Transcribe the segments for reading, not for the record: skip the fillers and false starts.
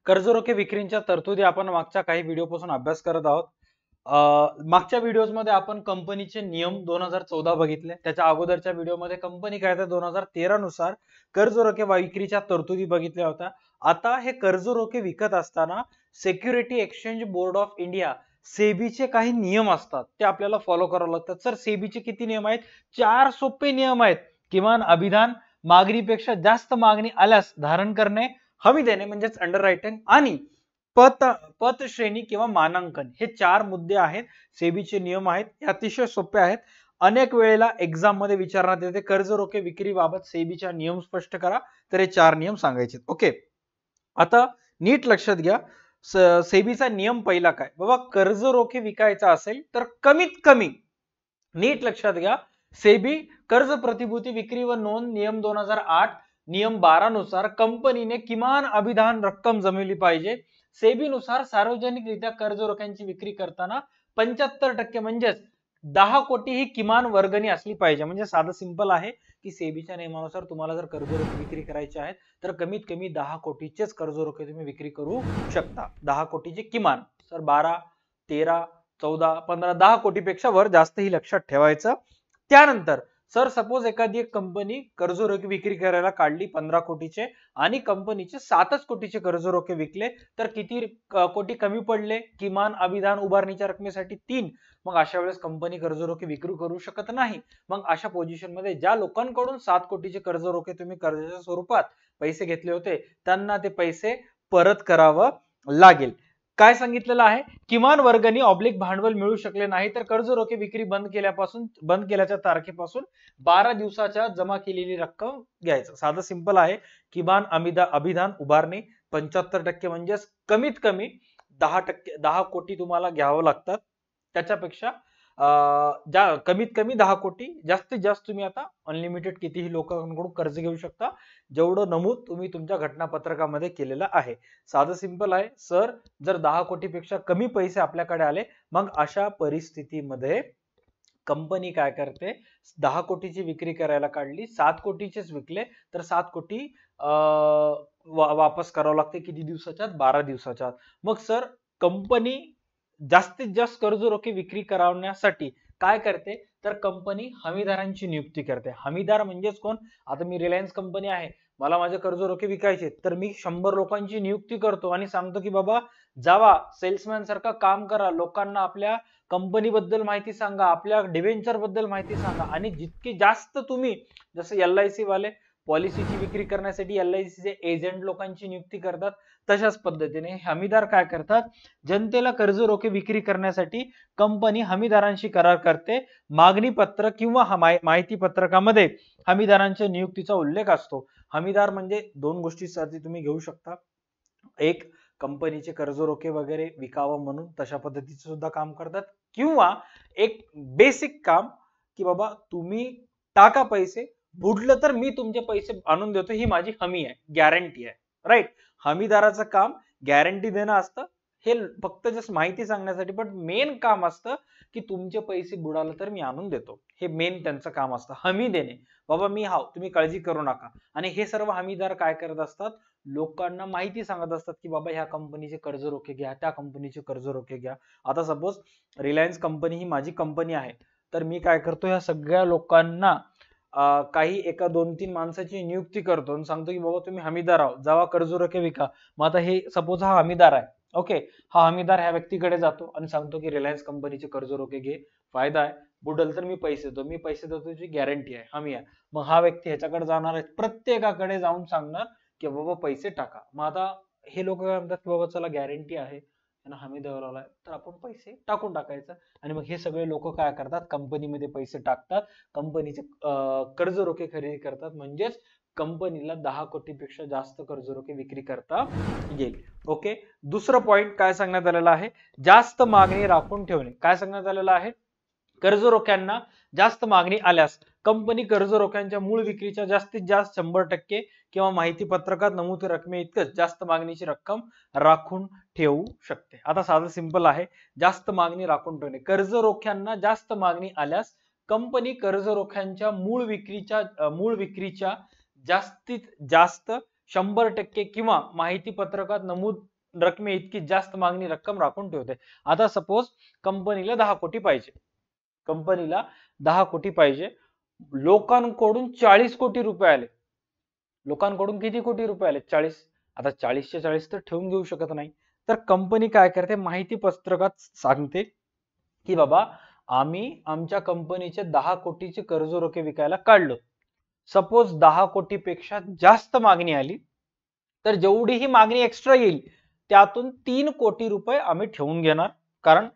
कर्जरोखे विक्रीच्या तरतुदी आपण मागच्या काही व्हिडिओपासून अभ्यास करत आहोत. मागच्या व्हिडिओज मध्ये आपण कंपनीचे नियम 2014 बघितले. त्याच्या अगोदरच्या व्हिडिओमध्ये कंपनी कायदा 2013 नुसार कर्जरोखे विक्रीच्या तरतुदी बघितल्या होत्या. आता हे कर्जरोखे विकत असताना security exchange board of India सेबीचे काही नियम असतात ते आपल्याला फॉलो करावे लागतात. सर सेबीचे किती नियम आहेत? 4 सोपे नियम आहेत. किमान अभिधान, मागणीपेक्षा जास्त मागणी आल्यास धारण करणे, हमी देणे म्हणजेच अंडर रायटिंग आणि पत श्रेणी किंवा मानांकन, हे 4 मुद्दे आहेत. सेबीचे नियम आहेत, हे अतिशय सोपे आहेत. अनेक वेळेला एक्झाम मध्ये विचारण्यात येते कर्जरोखे विक्री बाबत सेबीचा नियम स्पष्ट करा, तर हे 4 नियम सांगायचे. ओके, आता नीट लक्षात घ्या. सेबीचा नियम पहिला काय बाबा, कर्जरोखे विकायचा असेल तर कमीत कमी, नीट लक्षात घ्या, सेबी कर्ज प्रतिभूती विक्री व नोंद नियम 2008 नियम 12 नुसार कंपनीने किमान अभिधान रक्कम जमवली पाहिजे. सेबी नुसार सार्वजनिकरित्या कर्जरोख्यांची विक्री करताना 75% म्हणजेच 10 कोटी ही किमान वर्गणी असली पाहिजे. म्हणजे साधं सिंपल आहे की सेबीच्या नियमानुसार तुम्हाला जर कर्जरोखे विक्री करायचे आहेत तर कमीत कमी 10 कोटीचेच कर्जरोखे तुम्ही विक्री करू शकता. 10 कोटीचे किमान. सर 12, 13, 14, 15, 10 कोटीपेक्षा वर जास्त ही लक्षात ठेवायचं. त्यानंतर सर सपोज एखादी एक कंपनी कर्जरोखे विक्री करायला काढली 15 कोटीचे आणि कंपनीचे 7च कोटीचे कर्जरोखे विकले, तर किती कोटी कमी पडले? किमान अभिधान उभारणीच्या रकमेसाठी 3. मग अशा वेळेस कंपनी कर्जरोखे विक्री करू शकत नाही. मग अशा पोझिशन मध्ये ज्या लोकांकडून 7 कोटीचे कर्जरोखे तुम्ही कर्जाच्या स्वरूपात पैसे घेतले होते त्यांना ते पैसे परत करावं लागेल. काय सांगितलेलं आहे? किमान वर्गणी ऑब्लिक भांडवल मिळू शकले नाही तर कर्जरोखे विक्री बंद केल्याच्या तारखेपासून 12 दिवसाच्या जमा केलेली रक्कम घ्यायचं. साधं सिंपल आहे. किमान अभिधान उभारणी 75% म्हणजेच कमीत कमी 10%, 10 कोटी तुम्हाला घ्यावं लागतात. त्याच्यापेक्षा कमीत कमी 10 कोटी, जास्तीत जास्त तुम्ही आता अनलिमिटेड कितीही लोकांकडून कर्ज घेऊ शकता, जेवढं नमूद तुम्ही तुमच्या घटनापत्रकामध्ये केलेलं आहे. साधं सिंपल आहे. सर जर 10 कोटीपेक्षा कमी पैसे आपल्याकडे आले, मग अशा परिस्थितीमध्ये कंपनी काय करते? 10 कोटीची विक्री करायला काढली, 7 कोटीचेच विकले तर 7 कोटी वापस करावं लागते. किती दिवसाच्यात? 12 दिवसाच्यात. मग सर कंपनी जास्तीत जास्त कर्जरोखे विक्री करवण्यासाठी काय करते? तर कंपनी हमीदारांची नियुक्ती करते. हमीदार म्हणजेच कोण? आता मी रिलायन्स कंपनी आहे, मला माझे कर्जरोखे विकायचे, तर मी 100 लोकांची नियुक्ती करतो आणि सांगतो की बाबा जावा सेल्समॅन सारखं काम करा, लोकांना आपल्या कंपनी बद्दल माहिती सांगा, आपल्या डिव्हेंचर बद्दल माहिती सांगा. आणि जितके जास्त तुम्ही, जसं LIC वाले पॉलिसीची विक्री करण्यासाठी LIC चे एजंट लोकांची नियुक्ती करतात, तशाच पद्धतीने हमीदार काय करतात? जनतेला कर्जरोखे विक्री करण्यासाठी कंपनी हमीदारांशी करार करते. मागणी पत्र किंवा माहिती पत्रकामध्ये हमीदारांच्या नियुक्तीचा उल्लेख असतो. हमीदार म्हणजे 2 गोष्टीसाठी तुम्ही घेऊ शकता. एक, कंपनीचे कर्जरोखे वगैरे विकावं म्हणून तशा पद्धतीचे सुद्धा काम करतात, किंवा एक बेसिक काम की बाबा तुम्ही टाका पैसे, बुडलं तर मी तुमचे पैसे आणून देतो, ही माझी हमी आहे, गॅरंटी आहे. राईट? हमीदाराचं काम गॅरंटी देणं असतं. हे फक्त जस्ट माहिती सांगण्यासाठी, पण मेन काम असतं की तुमचे पैसे बुडाले तर मी आणून देतो. हे मेन त्यांचं काम असतं, हमी देणे. बाबा मी हाव, तुम्ही काळजी करू नका. आणि हे सर्व हमीदार काय करत असतात? लोकांना माहिती सांगत असतात की बाबा ह्या कंपनीचे कर्जरोखे घ्या, त्या कंपनीचे कर्जरोखे घ्या. आता सपोज रिलायन्स कंपनी ही माझी कंपनी आहे, तर मी काय करतो? ह्या सगळ्या लोकांना काही एका 2-3 माणसाची नियुक्ती करतो आणि सांगतो की बाबा तुम्ही हमीदार आहोत, जावा कर्जरोखे विका. मग आता हे सपोज हा हमीदार आहे, ओके, हा हमीदार ह्या व्यक्तीकडे जातो आणि सांगतो की रिलायन्स कंपनीचे कर्जरोखे घे, फायदा आहे, बुडल तर मी पैसे देतो, मी पैसे देतो, तुझी गॅरंटी आहे, हमी आहे. मग हा व्यक्ती ह्याच्याकडे जाणार आहे, प्रत्येकाकडे जाऊन सांगणार की बाबा पैसे टाका. मग आता हे लोक काय म्हणतात की बाबा चला गॅरंटी आहे, हमी द्यावा लागलाय, तर आपण पैसे टाकून टाकायचं. आणि मग हे सगळे लोक काय करतात? कंपनीमध्ये पैसे टाकतात, कंपनीचे कर्जरोखे खरेदी करतात, म्हणजेच कंपनीला 10 कोटीपेक्षा जास्त कर्जरोखे विक्री करता येईल. ओके, दुसरं पॉइंट काय सांगण्यात आलेलं आहे? जास्त मागणी राखून ठेवणे. काय सांगण्यात आलेलं आहे? कर्जरोख्यांना जास्त मागणी आल्यास कंपनी कर्जरोख्यांच्या मूळ विक्रीच्या जास्तीत जास्त 100% किंवा माहिती पत्रकात नमूद रकमे इतकच जास्त मागणीची रक्कम राखून ठेवू शकते. आता साधं सिंपल आहे, जास्त मागणी राखून ठेवणे. कर्जरोख्यांना जास्त मागणी आल्यास कंपनी कर्जरोख्यांच्या मूळ विक्रीच्या जास्तीत जास्त 100% किंवा माहिती पत्रकात नमूद रकमे इतकी जास्त मागणी रक्कम राखून ठेवते. आता सपोज कंपनीला 10 कोटी पाहिजे, कंपनीला 10 कोटी पाहिजे, लोकांकडून 40 कोटी रुपये आले. लोकांकडून किती कोटी रुपये आले? 40. आता 40चे 40 तर ठेवून घेऊ शकत नाही. तर कंपनी काय करते, माहिती पत्रकात सांगते की बाबा आम्ही आमच्या कंपनीचे 10 कोटीचे कर्ज रोखे विकायला काढलो. सपोज 10 कोटी पेक्षा जास्त मागणी आली, तर जेवढीही मागणी एक्स्ट्रा येईल त्यातून 3 कोटी रुपये आम्ही ठेवून घेणार. कारण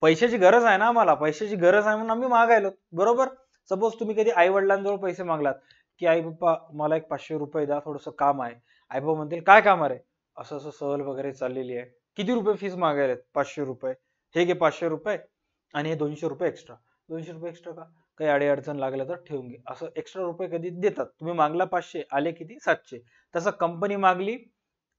पैशाची गरज आहे ना, आम्हाला पैशाची गरज आहे म्हणून आम्ही मागायलो, बरोबर. सपोज तुम्ही कधी आई वडिलांजवळ पैसे मागलात की आई पप्पा मला एक 500 रुपये द्या, थोडस काम आहे. आई बाबा म्हणतील काय काम आहे, असं असं सहल वगैरे चाललेली आहे, किती रुपये फीस मागायला? 500 रुपये. हे घे 500 रुपये आणि हे 200 रुपये एक्स्ट्रा. 200 रुपये एक्स्ट्रा का? काही अडी अडचण लागलं तर ठेवून घे, असं एक्स्ट्रा रुपये कधी देतात. तुम्ही मागला 500, आले किती? 700. तसं कंपनी मागली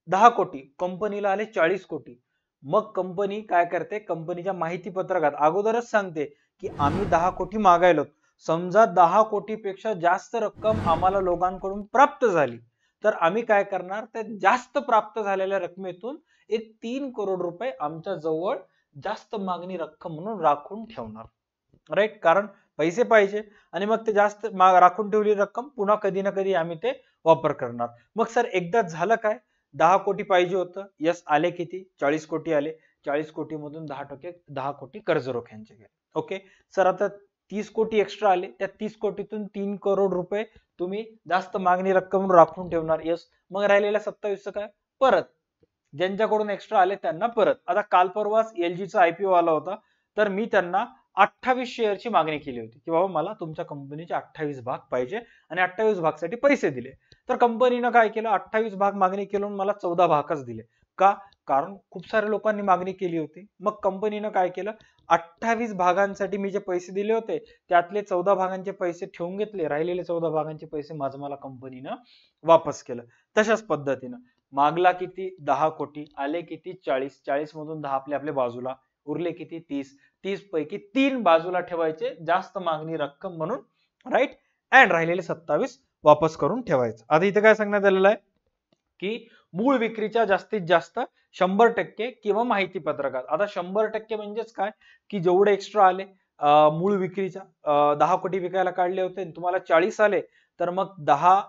10 कोटी, कंपनीला आले 40 कोटी. मग कंपनी काय करते, कंपनीच्या माहिती पत्रकात अगोदरच सांगते की आम्ही 10 कोटी मागायलो. समजा 10 कोटी पेक्षा जास्त रक्कम आम्हाला लोकांकडून प्राप्त झाली, तर आम्ही काय करणार, त्या जास्त प्राप्त झालेल्या रकमेतून एक 3 करोड रुपये आमच्या जवळ जास्त मागणी रक्कम म्हणून राखून ठेवणार. राईट, कारण पैसे पाहिजे आणि मग ते जास्त राखून ठेवली रक्कम पुन्हा कधी ना कधी आम्ही ते वापर करणार. मग सर एकदा झालं काय, 10 कोटी पाहिजे होतं, यस आले किती? 40 कोटी आले. 40 कोटी मधून 10 कोटी कर्ज रोख्यांचे गेले. ओके सर, आता 30 कोटी एक्स्ट्रा आले, त्या 30 कोटीतून 3 करोड रुपये तुम्ही जास्त मागणी रक्कम राखून ठेवणार. यस, मग राहिलेल्या 27 काय? परत ज्यांच्याकडून एक्स्ट्रा आले त्यांना परत. आता काल परवाच एलजीचा आयपीओ आला होता, तर मी त्यांना 28 शेअरची मागणी केली होती की बाबा मला तुमच्या कंपनीचे 28 भाग पाहिजे आणि 28 भागसाठी पैसे दिले. तर कंपनीनं काय केलं, 28 भाग मागणी केलं, मला 14 भागच दिले. का? कारण खूप साऱ्या लोकांनी मागणी केली होती. मग कंपनीनं काय केलं, 28 भागांसाठी मी जे पैसे दिले होते त्यातले 14 भागांचे पैसे ठेवून घेतले, राहिलेले 14 भागांचे पैसे माझं मला कंपनीनं वापस केलं. तशाच पद्धतीनं मागला किती? 10 कोटी, आले किती? 40. 40 मधून 10 आपल्या बाजूला, उरले किती? 30. 30 पैकी 3 बाजूला ठेवायचे जास्त मागणी रक्कम म्हणून, राईट, अँड राहिलेले 27 वापस करून ठेवायचं. आता इथे काय सांगण्यात आलेलं आहे की मूळ विक्रीच्या जास्तीत जास्त 100% किंवा माहिती पत्रकात. आता 100% म्हणजेच काय की जेवढे एक्स्ट्रा आले मूळ विक्रीच्या, 10 कोटी विकायला काढले होते, तुम्हाला 40 आले, तर मग 10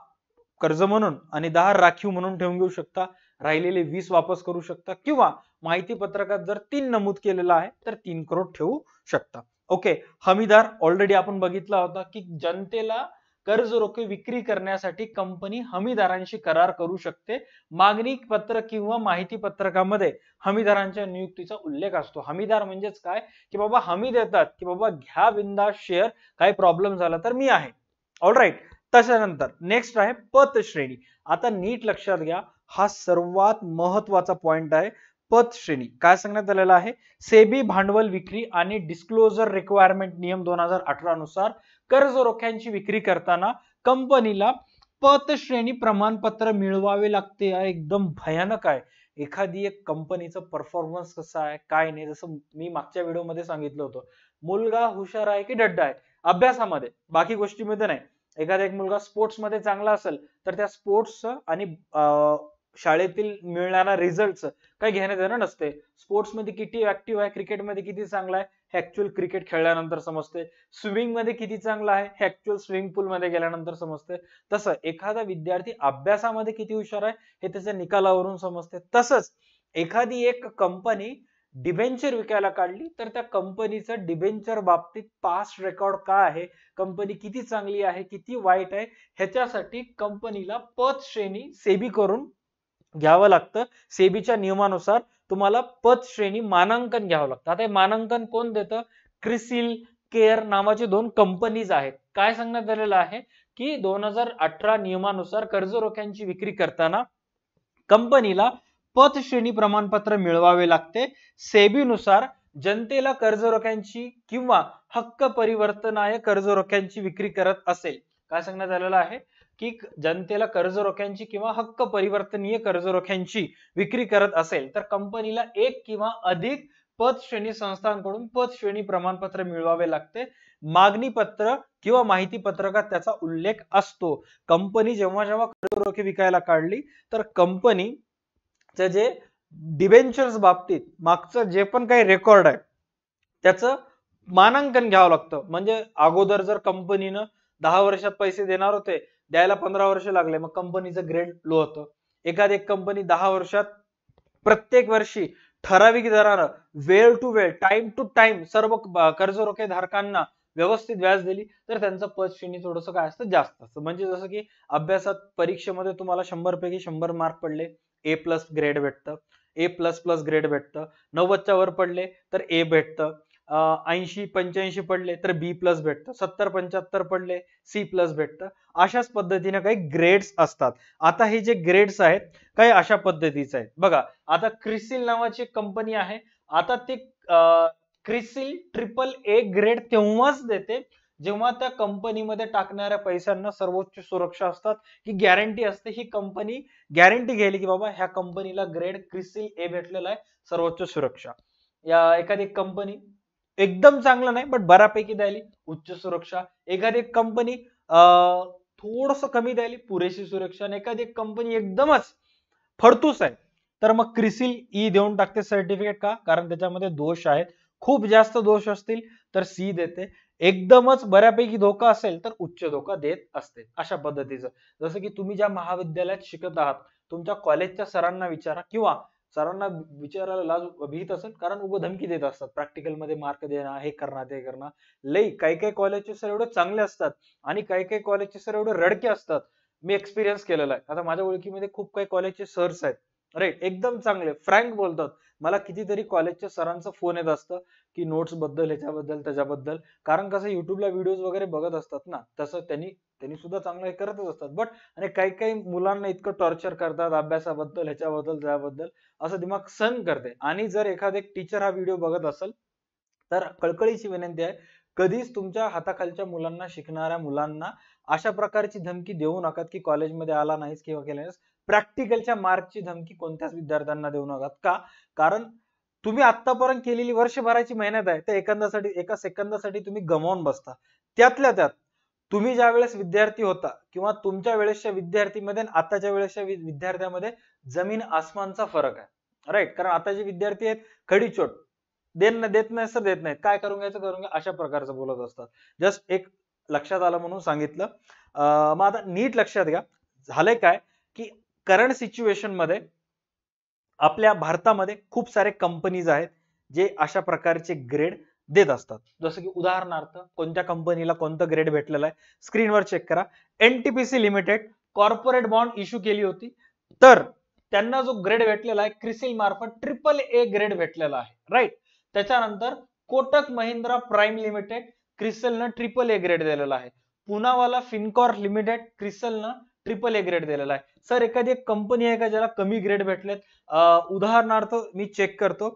कर्ज म्हणून आणि 10 राखीव म्हणून ठेवून घेऊ शकता, राहिलेले 20 वापस करू शकता, किंवा माहिती पत्रकात जर 3 नमूद केलेला आहे तर 3 करोड ठेवू शकता. ओके, हमीदार ऑलरेडी आपण बघितला होता की जनतेला कर्ज रोखे विक्री करण्यासाठी कंपनी हमीदारांशी करार करू शकते. मागणी पत्र किंवा माहिती पत्रकामध्ये हमीदारांच्या नियुक्तीचा उल्लेख असतो. हमीदार म्हणजेच काय की बाबा हमी देतात की बाबा घ्या बिंदास शेअर, काही प्रॉब्लेम झाला तर मी आहे. ऑलराईट, त्याच्यानंतर नेक्स्ट आहे पत श्रेणी. आता नीट लक्षात घ्या, हा सर्वात महत्वाचा पॉइंट आहे. पत श्रेणी काय सांगण्यात आलेला आहे, सेबी भांडवल विक्री आणि डिस्क्लोजर रिक्वायरमेंट नियम 2018 नुसार कर्ज रोख्यांची विक्री करताना कंपनीला पत श्रेणी प्रमाणपत्र मिळवावे लागते. एकदम भयानक आहे. एखादी एक कंपनीचं परफॉर्मन्स कसं आहे काय नाही, जसं मी मागच्या व्हिडिओमध्ये सांगितलं होतं, मुलगा हुशार आहे की डड्डा आहे अभ्यासामध्ये, बाकी गोष्टीमध्ये नाही. एखादा एक मुलगा स्पोर्ट्स मध्ये चांगला असेल तर त्या स्पोर्ट्स आणि शाळेतील मिळणाऱ्या रिझल्टचं काही घेणं देणं नसते. स्पोर्ट्स मध्ये किती ऍक्टिव्ह आहे, क्रिकेटमध्ये किती चांगला आहे हे ऍक्च्युअल क्रिकेट खेळल्यानंतर समजते, स्विमिंग मध्ये किती चांगला आहे हे ऍक्च्युअल स्विमिंग पूल मध्ये गेल्यानंतर समजते. तसं एखादा विद्यार्थी अभ्यासामध्ये किती हुशार आहे हे त्याच्या निकालावरून समजते. तसंच एखादी एक कंपनी डिबेंचर विकायला काढली तर त्या कंपनीचं डिबेंचर बाबतीत पास्ट रेकॉर्ड काय आहे, कंपनी किती चांगली आहे किती वाईट आहे, ह्याच्यासाठी कंपनीला पत श्रेणी सेबी करून घ्यावं लागतं. सेबीच्या नियमानुसार तुम्हाला पत श्रेणी मानांकन घ्यावं लागतं. आता हे मानांकन कोण देतं, क्रिसिल केअर नावाचे 2 कंपनीज आहेत. काय सांगण्यात आलेलं आहे की 2018 नियमानुसार कर्ज रोख्यांची विक्री करताना कंपनीला पत श्रेणी प्रमाणपत्र मिळवावे लागते. सेबी नुसार जनतेला कर्ज रोख्यांची किंवा हक्क परिवर्तनाय कर्ज रोख्यांची विक्री करत असेल, काय सांगण्यात आलेलं आहे की जनतेला कर्ज रोख्यांची किंवा हक्क परिवर्तनीय कर्ज रोख्यांची विक्री करत असेल तर कंपनीला एक किंवा अधिक पत श्रेणी संस्थांकडून पत श्रेणी प्रमाणपत्र मिळवावे लागते. मागणी पत्र किंवा माहिती पत्रकात त्याचा उल्लेख असतो. कंपनी जेव्हा जेव्हा कर्ज रोखे विकायला काढली तर कंपनीचे जे डिबेंचर्स बाबतीत मागचं जे पण काही रेकॉर्ड आहे त्याचं मानांकन घ्यावं लागतं. म्हणजे अगोदर जर कंपनीनं 10 वर्षात पैसे देणार होते, द्यायला 15 वर्ष लागले, मग कंपनीचं ग्रेड लो होतं. एखादी कंपनी 10 वर्षात प्रत्येक वर्षी ठराविक दरानं वेळ टू वेळ, टाइम टू टाइम सर्व कर्जरोखे धारकांना व्यवस्थित व्याज दिली तर त्यांचं पद श्रेणी थोडस काय असतं, जास्त असतं. म्हणजे जसं की अभ्यासात परीक्षेमध्ये तुम्हाला 100 पैकी 100 मार्क पडले, ए प्लस ग्रेड भेटतं, ए प्लस प्लस ग्रेड भेटतं. 90च्या वर पडले तर ए भेटतं. 80-85 पडले तर बी प्लस भेटतं. 70-75 पडले सी प्लस भेटतं. अशाच पद्धतीने काही ग्रेड्स असतात. आता हे जे ग्रेड्स आहेत काही अशा पद्धतीचे आहेत बघा. आता क्रिसिल नावाची कंपनी आहे. आता ते क्रिसिल ट्रिपल ए ग्रेड तेव्हाच देते जेव्हा त्या कंपनीमध्ये टाकणाऱ्या पैशांना सर्वोच्च सुरक्षा असतात, की गॅरंटी असते. ही कंपनी गॅरंटी घ्यायली की बाबा ह्या कंपनीला ग्रेड क्रिसिल ए भेटलेला आहे, सर्वोच्च सुरक्षा. या एखादी कंपनी एकदम चांगलं नाही बट बऱ्यापैकी द्यायली, उच्च सुरक्षा. एखादी कंपनी थोडस कमी द्यायली, पुरेशी सुरक्षा. आणि एखादी कंपनी एकदमच फडतूस आहे तर मग क्रिसिल ई देऊन टाकते सर्टिफिकेट. का? कारण त्याच्यामध्ये दोष आहेत. खूप जास्त दोष असतील तर सी देते. एकदमच बऱ्यापैकी धोका असेल तर उच्च धोका देत असते. अशा पद्धतीचं. जसं की तुम्ही ज्या महाविद्यालयात शिकत आहात, तुमच्या कॉलेजच्या सरांना विचारा, किंवा सरांना विचारायला लाज भीत असेल कारण उभं धमकी देत असतात, प्रॅक्टिकल मध्ये मार्क देणार, हे करणार ते करणार. लई काही काही कॉलेजचे सर एवढे चांगले असतात आणि काही काही कॉलेजचे सर एवढे रडके असतात. मी एक्सपिरियन्स केलेला आहे. आता माझ्या ओळखीमध्ये खूप काही कॉलेजचे सर्स आहेत, राईट, एकदम चांगले फ्रँक बोलतात. मला कितीतरी कॉलेजच्या सरांचा फोन येत असतं की नोट्स बद्दल, ह्याच्याबद्दल, त्याच्याबद्दल. कारण कसं युट्यूबला व्हिडिओज वगैरे बघत असतात ना, तसं त्यांनी त्यांनी सुद्धा चांगलं हे करतच असतात. बट आणि काही काही मुलांना इतकं टॉर्चर करतात अभ्यासाबद्दल, ह्याच्याबद्दल, त्याबद्दल, असं दिमाग सहन करते. आणि जर एखादे टीचर हा व्हिडिओ बघत असेल तर कळकळीची विनंती आहे, कधीच तुमच्या हाताखालच्या मुलांना, शिकणाऱ्या मुलांना अशा प्रकारची धमकी देऊ नका की कॉलेजमध्ये आला नाहीस किंवा केला नाहीस. प्रॅक्टिकलच्या मार्कची धमकी कोणत्याच विद्यार्थ्यांना देऊ नका. का? कारण तुम्ही आतापर्यंत केलेली वर्षभराची मेहनत आहे त्या एका सेकंदासाठी तुम्ही गमावून बसता. त्यातल्या त्यात तुम्ही ज्या वेळेस विद्यार्थी होता किंवा तुमच्या वेळेसच्या विद्यार्थीमध्ये आणि आताच्या वेळेसच्या विद्यार्थ्यामध्ये जमीन आसमानचा फरक आहे, राईट. कारण आताचे विद्यार्थी आहेत खडीचोट, देत नाही सर, देत नाहीत, काय करून घ्यायचं करून घ्या, अशा प्रकारचं बोलत असतात. जस्ट एक लक्षात आलं म्हणून सांगितलं. मग आता नीट लक्षात घ्या, झालंय काय की करंट सिच्युएशन मध्ये आपल्या भारतामध्ये खूप सारे कंपनीज आहेत जे अशा प्रकारचे ग्रेड देत असतात. जसं की उदाहरणार्थ कोणत्या कंपनीला कोणतं ग्रेड भेटलेलं आहे स्क्रीनवर चेक करा. NTPC limited corporate bond issue केली होती, तर त्यांना जो ग्रेड भेटलेला आहे क्रिसिल मार्फत ट्रिपल ए ग्रेड भेटलेला आहे, राईट. त्याच्यानंतर कोटक महिंद्रा प्राइम लिमिटेड क्रिसलनं ट्रिपल ए ग्रेड दिलेला आहे. पुनावाला फिनकॉर लिमिटेड क्रिसलनं ट्रिपल ए ग्रेड दिलेला आहे. सर एखादी कंपनी आहे का ज्याला कमी ग्रेड भेटलेत? उदाहरणार्थ मी चेक करतो,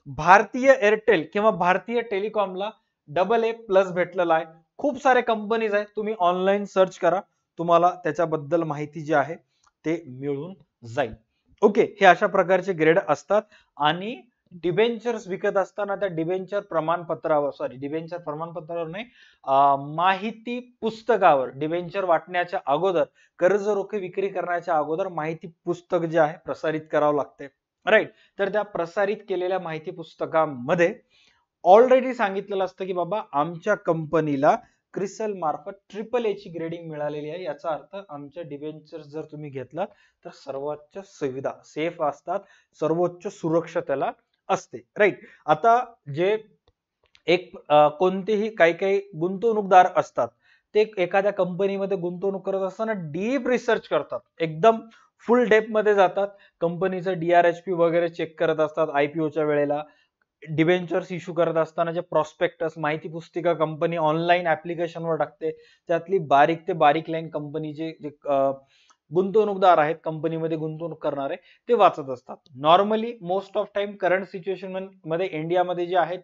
भारतीय एअरटेल किंवा भारतीय टेलिकॉमला डबल ए प्लस भेटलेला आहे. खूप सारे कंपनीज आहेत, तुम्ही ऑनलाईन सर्च करा, तुम्हाला त्याच्याबद्दल माहिती जी आहे ते मिळून जाईल. ओके, हे अशा प्रकारचे ग्रेड असतात. आणि डिबेंचर्स विकत असताना त्या डिबेंचर प्रमाणपत्रावर नाही, माहिती पुस्तकावर डिबेंचर वाटण्याच्या अगोदर, कर्ज रोखे विक्री करण्याच्या अगोदर माहिती पुस्तक जे आहे प्रसारित करावं लागते, राईट. तर त्या प्रसारित केलेल्या माहिती पुस्तकामध्ये ऑलरेडी सांगितलेलं असतं की बाबा आमच्या कंपनीला क्रिसल मार्फत ट्रिपल ए ची ग्रेडिंग मिळालेली आहे. याचा अर्थ आमच्या डिबेंचर जर तुम्ही घेतला तर सर्वोच्च सुविधा, सेफ असतात, सर्वोच्च सुरक्षा त्याला असते, राईट. आता जे एक कोणतेही काही काही गुंतवणूकदार असतात, ते एखाद्या कंपनीमध्ये गुंतवणूक करत असताना डीप रिसर्च करतात, एकदम फुल डेप्थ मध्ये जातात, कंपनीचं DRHP वगैरे चेक करत असतात. आयपीओच्या वेळेला डिबेंचर्स इश्यू करत असताना जे प्रॉस्पेक्टस, माहिती पुस्तिका कंपनी ऑनलाईन ऍप्लिकेशनवर टाकते, त्यातली बारीक ते बारीक लाईन कंपनीचे जे गुंतवणूकदार आहेत, कंपनीमध्ये गुंतवणूक करणारे, ते वाचत असतात. Normally most of time current situation मध्ये इंडियामध्ये जे आहेत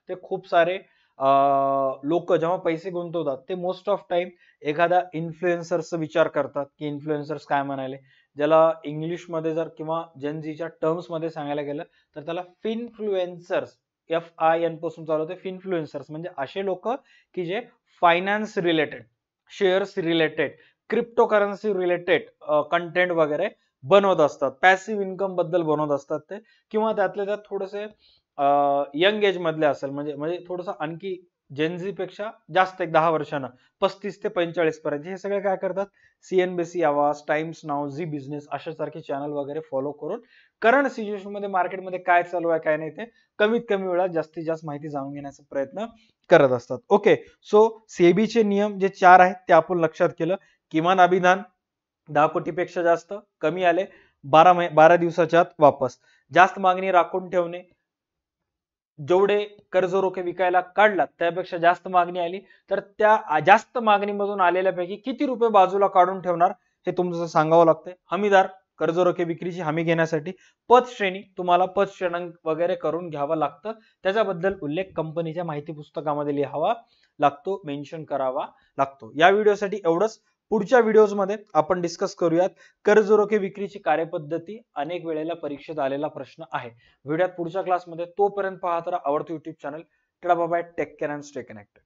ते खूप सारे लोक जेव्हा पैसे गुंतवतात ते मोस्ट ऑफ टाइम एखाद्या इन्फ्लुएन्सरचा विचार करतात की इन्फ्लुएन्सर्स काय म्हणाले, ज्याला इंग्लिश मध्ये जर किंवा जनजीच्या टर्म्स मध्ये सांगायला गेलं तर त्याला फिनफ्लुएन्सर्स, FIN पासून चालू होते, फिनफ्लुएन्सर्स म्हणजे असे लोक की जे finance related, shares related, cryptocurrency related content वगैरे बनवत असतात, पॅसिव्ह इन्कम बद्दल बनवत असतात ते, किंवा त्यातल्या त्यात थोडेसे यंग एज मधले असेल, म्हणजे म्हणजे थोडस आणखी जेनझी पेक्षा जास्त एक 10 वर्षांना 35 ते 45 पर्यंत हे सगळे काय करतात, सीएनबीसी आवाज, टाइम्स नाऊ, झी बिझनेस अशा सारखे चॅनल वगैरे फॉलो करून करंट सिच्युएशन मध्ये मार्केटमध्ये काय चालू आहे काय नाही ते कमीत कमी वेळात जास्तीत जास्त माहिती जाणून घेण्याचा प्रयत्न करत असतात. ओके, सो सेबीचे नियम जे 4 आहेत ते आपण लक्षात केलं. किमान अभिधान 10 कोटीपेक्षा जास्त, कमी आले 12 दिवसाच्या आत वापस, जास्त मागणी राखून ठेवणे, जेवढे कर्ज रोखे विकायला काढलात त्यापेक्षा जास्त मागणी आली तर त्या जास्त मागणीमधून आलेल्यापैकी किती रुपये बाजूला काढून ठेवणार हे तुमचं सांगावं लागतंय. हमीदार, कर्ज रोखे विक्रीची हमी घेण्यासाठी पत श्रेणी, तुम्हाला पत श्रेणांक वगैरे करून घ्यावं लागतं, त्याच्याबद्दल उल्लेख कंपनीच्या माहिती पुस्तकामध्ये लिहावा लागतो, मेन्शन करावा लागतो. या व्हिडिओसाठी एवढंच. पुढच्या व्हिडिओज मध्ये आपण डिस्कस करूयात कर्ज रोखे विक्रीची कार्यपद्धती, अनेक वेळेला परीक्षेत आलेला प्रश्न आहे. भेटूयात पुढच्या क्लासमध्ये. तोपर्यंत पाहत राहा आवडतं YouTube channel. Tata bye bye, take care and stay connected.